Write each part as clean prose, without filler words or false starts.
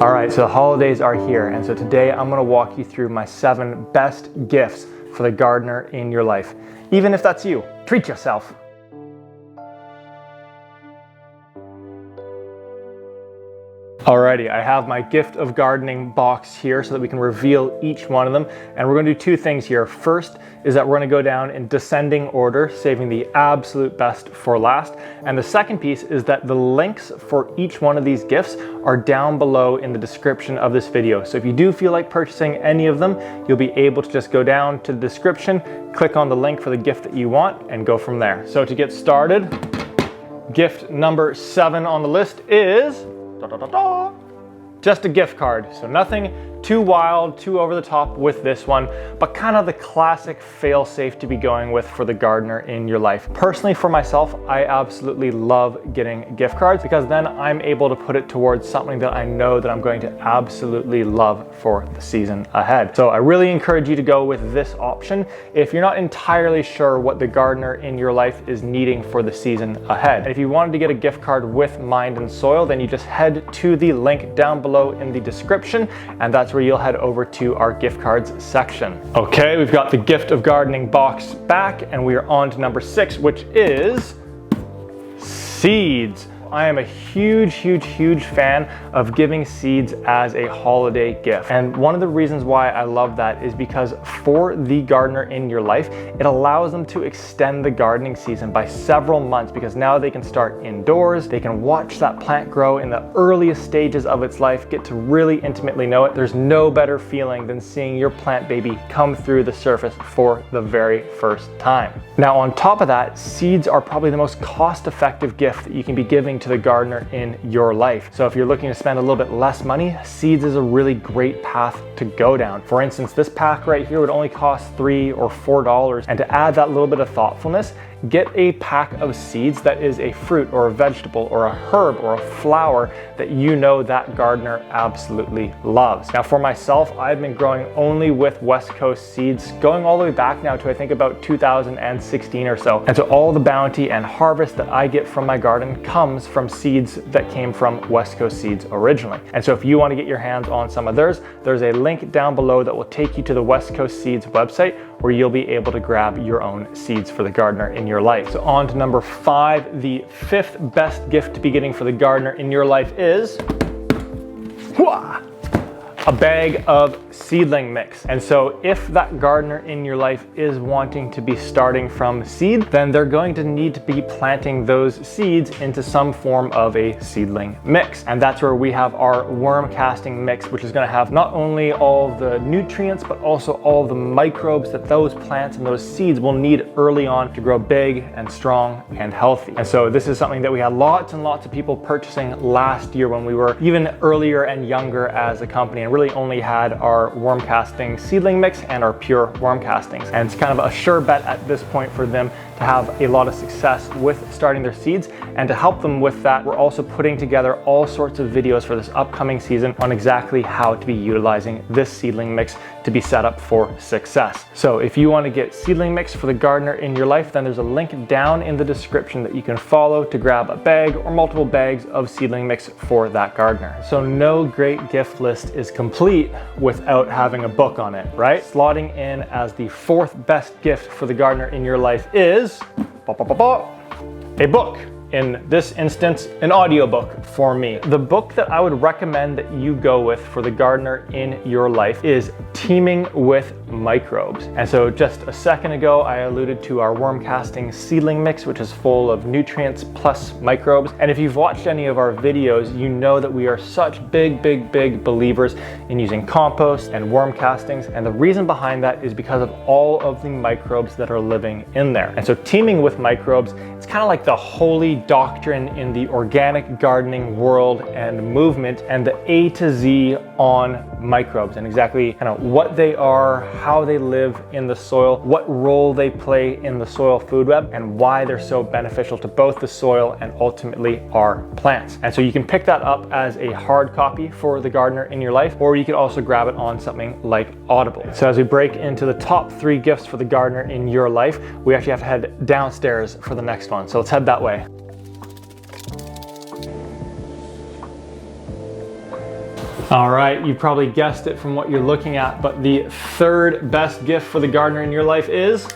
All right, so the holidays are here, and so today I'm gonna walk you through my 7 best gifts for the gardener in your life. Even if that's you, treat yourself. Alrighty, I have my gift of gardening box here so that we can reveal each one of them. And we're gonna do 2 things here. First is that we're gonna go down in descending order, saving the absolute best for last. And the second piece is that the links for each one of these gifts are down below in the description of this video. So if you do feel like purchasing any of them, you'll be able to just go down to the description, click on the link for the gift that you want, and go from there. So to get started, gift number 7 on the list is just a gift card. So nothing too wild, too over the top with this one, but kind of the classic fail-safe to be going with for the gardener in your life. Personally, for myself, I absolutely love getting gift cards because then I'm able to put it towards something that I know that I'm going to absolutely love for the season ahead. So I really encourage you to go with this option if you're not entirely sure what the gardener in your life is needing for the season ahead. And if you wanted to get a gift card with Mind and Soil, then you just head to the link down below in the description, and that's where you'll head over to our gift cards section. Okay, we've got the gift of gardening box back, and we are on to number 6, which is seeds. I am a huge fan of giving seeds as a holiday gift. And one of the reasons why I love that is because for the gardener in your life, it allows them to extend the gardening season by several months because now they can start indoors, they can watch that plant grow in the earliest stages of its life, get to really intimately know it. There's no better feeling than seeing your plant baby come through the surface for the very first time. Now on top of that, seeds are probably the most cost-effective gift that you can be giving to the gardener in your life. So if you're looking to spend a little bit less money, seeds is a really great path to go down. For instance, this pack right here would only cost $3 or $4, and to add that little bit of thoughtfulness, get a pack of seeds that is a fruit or a vegetable or a herb or a flower that you know that gardener absolutely loves. Now for myself, I've been growing only with West Coast seeds, going all the way back now to I think about 2016 or so. And so all the bounty and harvest that I get from my garden comes from seeds that came from West Coast Seeds originally. And so if you want to get your hands on some of theirs, there's a link down below that will take you to the West Coast Seeds website where you'll be able to grab your own seeds for the gardener in your life. So on to number 5, the 5th best gift to be getting for the gardener in your life is a bag of seedling mix. And so if that gardener in your life is wanting to be starting from seed, then they're going to need to be planting those seeds into some form of a seedling mix. And that's where we have our worm casting mix, which is going to have not only all the nutrients, but also all the microbes that those plants and those seeds will need early on to grow big and strong and healthy. And so this is something that we had lots and lots of people purchasing last year when we were even earlier and younger as a company, and really only had our worm casting seedling mix and our pure worm castings. And it's kind of a sure bet at this point for them to have a lot of success with starting their seeds. And to help them with that, we're also putting together all sorts of videos for this upcoming season on exactly how to be utilizing this seedling mix to be set up for success. So if you want to get seedling mix for the gardener in your life, then there's a link down in the description that you can follow to grab a bag or multiple bags of seedling mix for that gardener. So no great gift list is complete without having a book on it, right? Slotting in as the 4th best gift for the gardener in your life is a book. In this instance, an audiobook for me. The book that I would recommend that you go with for the gardener in your life is Teaming with Microbes. And so just a second ago, I alluded to our worm casting seedling mix, which is full of nutrients plus microbes. And if you've watched any of our videos, you know that we are such big believers in using compost and worm castings. And the reason behind that is because of all of the microbes that are living in there. And so Teaming with Microbes, it's kind of like the holy doctrine in the organic gardening world and movement, and the A to Z on microbes and exactly kind of what they are, how they live in the soil, what role they play in the soil food web, and why they're so beneficial to both the soil and ultimately our plants. And so you can pick that up as a hard copy for the gardener in your life, or you could also grab it on something like Audible. So as we break into the top 3 gifts for the gardener in your life, we actually have to head downstairs for the next one. So let's head that way. All right, you probably guessed it from what you're looking at, but the third best gift for the gardener in your life is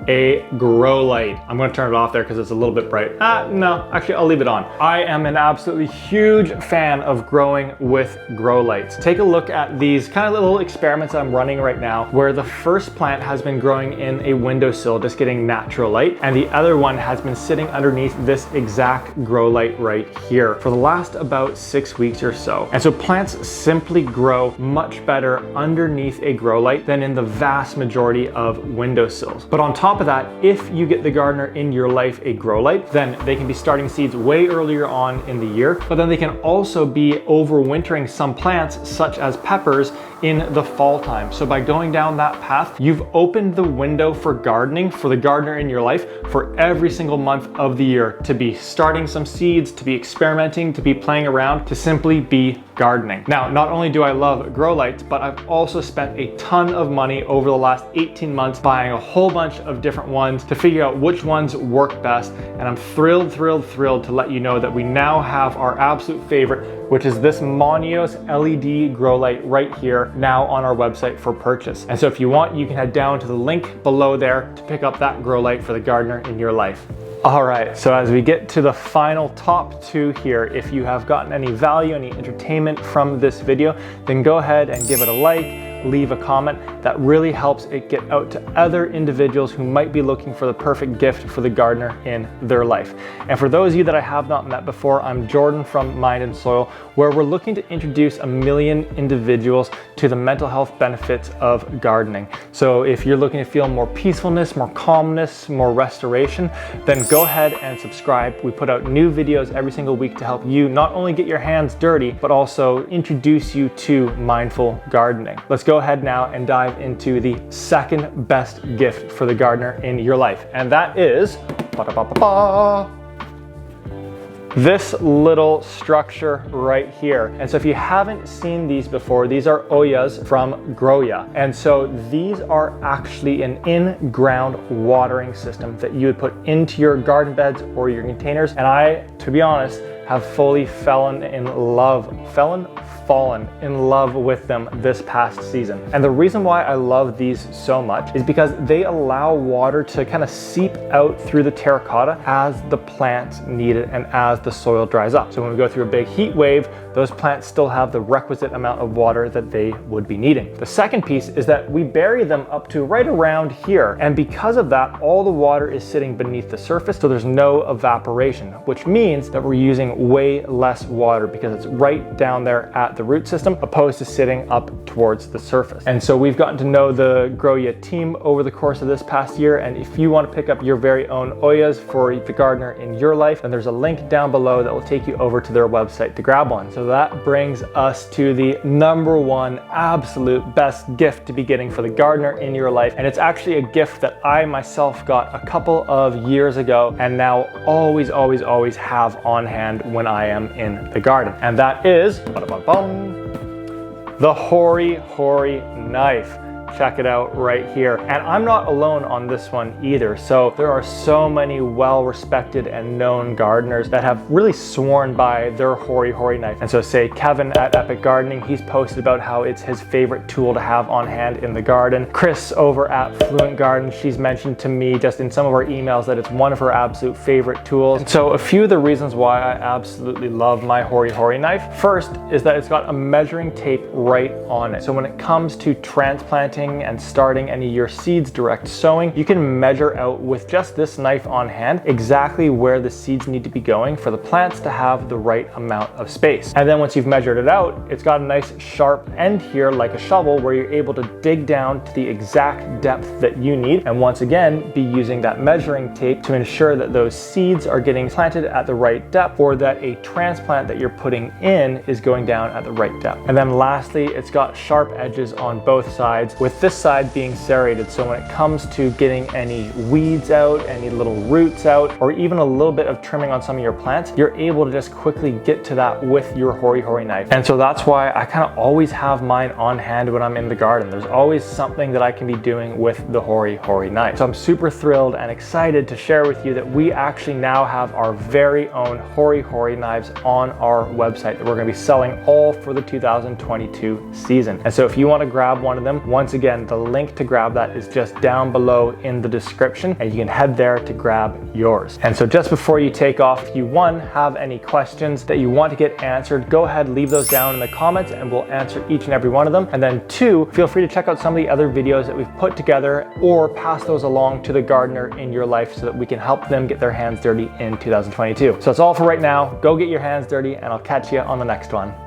a grow light. I'm going to turn it off there because it's a little bit bright. No, actually I'll leave it on. I am an absolutely huge fan of growing with grow lights. Take a look at these kind of little experiments I'm running right now, where the first plant has been growing in a windowsill, just getting natural light, and the other one has been sitting underneath this exact grow light right here for the last about 6 weeks or so. And so plants simply grow much better underneath a grow light than in the vast majority of windowsills. But on top of that, if you get the gardener in your life a grow light, then they can be starting seeds way earlier on in the year, but then they can also be overwintering some plants such as peppers in the fall time. So by going down that path, you've opened the window for gardening for the gardener in your life for every single month of the year to be starting some seeds, to be experimenting, to be playing around, to simply be gardening. Now, not only do I love grow lights, but I've also spent a ton of money over the last 18 months buying a whole bunch of different ones to figure out which ones work best. And I'm thrilled to let you know that we now have our absolute favorite, which is this Monios LED grow light right here now on our website for purchase. And so if you want, you can head down to the link below there to pick up that grow light for the gardener in your life. All right, so as we get to the final top two here, if you have gotten any value, any entertainment from this video, then go ahead and give it a like, leave a comment. That really helps it get out to other individuals who might be looking for the perfect gift for the gardener in their life. And for those of you that I have not met before, I'm Jordan from Mind and Soil, where we're looking to introduce 1 million individuals to the mental health benefits of gardening. So if you're looking to feel more peacefulness, more calmness, more restoration, then go ahead and subscribe. We put out new videos every single week to help you not only get your hands dirty, but also introduce you to mindful gardening. Let's go ahead now and dive into the second best gift for the gardener in your life. And that is this little structure right here. And so if you haven't seen these before, these are Oyas from Groya. And so these are actually an in-ground watering system that you would put into your garden beds or your containers. And I, to be honest, have fully fallen in love with them this past season. And the reason why I love these so much is because they allow water to kind of seep out through the terracotta as the plants need it and as the soil dries up. So when we go through a big heat wave, those plants still have the requisite amount of water that they would be needing. The second piece is that we bury them up to right around here. And because of that, all the water is sitting beneath the surface, so there's no evaporation, which means that we're using way less water because it's right down there at the root system, opposed to sitting up towards the surface. And so we've gotten to know the Groya team over the course of this past year. And if you want to pick up your very own Oyas for the gardener in your life, then there's a link down below that will take you over to their website to grab one. So that brings us to the number one absolute best gift to be getting for the gardener in your life. And it's actually a gift that I myself got a couple of years ago and now always have on hand when I am in the garden. And that is the Hori Hori knife. Check it out right here. And I'm not alone on this one either. So there are so many well-respected and known gardeners that have really sworn by their Hori Hori knife. And so say Kevin at Epic Gardening, he's posted about how it's his favorite tool to have on hand in the garden. Chris over at Fluent Garden, she's mentioned to me just in some of our emails that it's one of her absolute favorite tools. And so a few of the reasons why I absolutely love my Hori Hori knife. First is that it's got a measuring tape right on it. So when it comes to transplanting and starting any of your seeds direct sowing, you can measure out with just this knife on hand exactly where the seeds need to be going for the plants to have the right amount of space. And then once you've measured it out, it's got a nice sharp end here like a shovel where you're able to dig down to the exact depth that you need. And once again, be using that measuring tape to ensure that those seeds are getting planted at the right depth or that a transplant that you're putting in is going down at the right depth. And then lastly, it's got sharp edges on both sides, with this side being serrated. So when it comes to getting any weeds out, any little roots out, or even a little bit of trimming on some of your plants, you're able to just quickly get to that with your Hori Hori knife. And so that's why I kind of always have mine on hand when I'm in the garden. There's always something that I can be doing with the Hori Hori knife. So I'm super thrilled and excited to share with you that we actually now have our very own Hori Hori knives on our website that we're going to be selling all for the 2022 season. And so if you want to grab one of them, once again, the link to grab that is just down below in the description, and you can head there to grab yours. And so just before you take off, if you one, have any questions that you want to get answered, go ahead, leave those down in the comments and we'll answer each and every one of them. And then two, feel free to check out some of the other videos that we've put together or pass those along to the gardener in your life so that we can help them get their hands dirty in 2022. So that's all for right now. Go get your hands dirty and I'll catch you on the next one.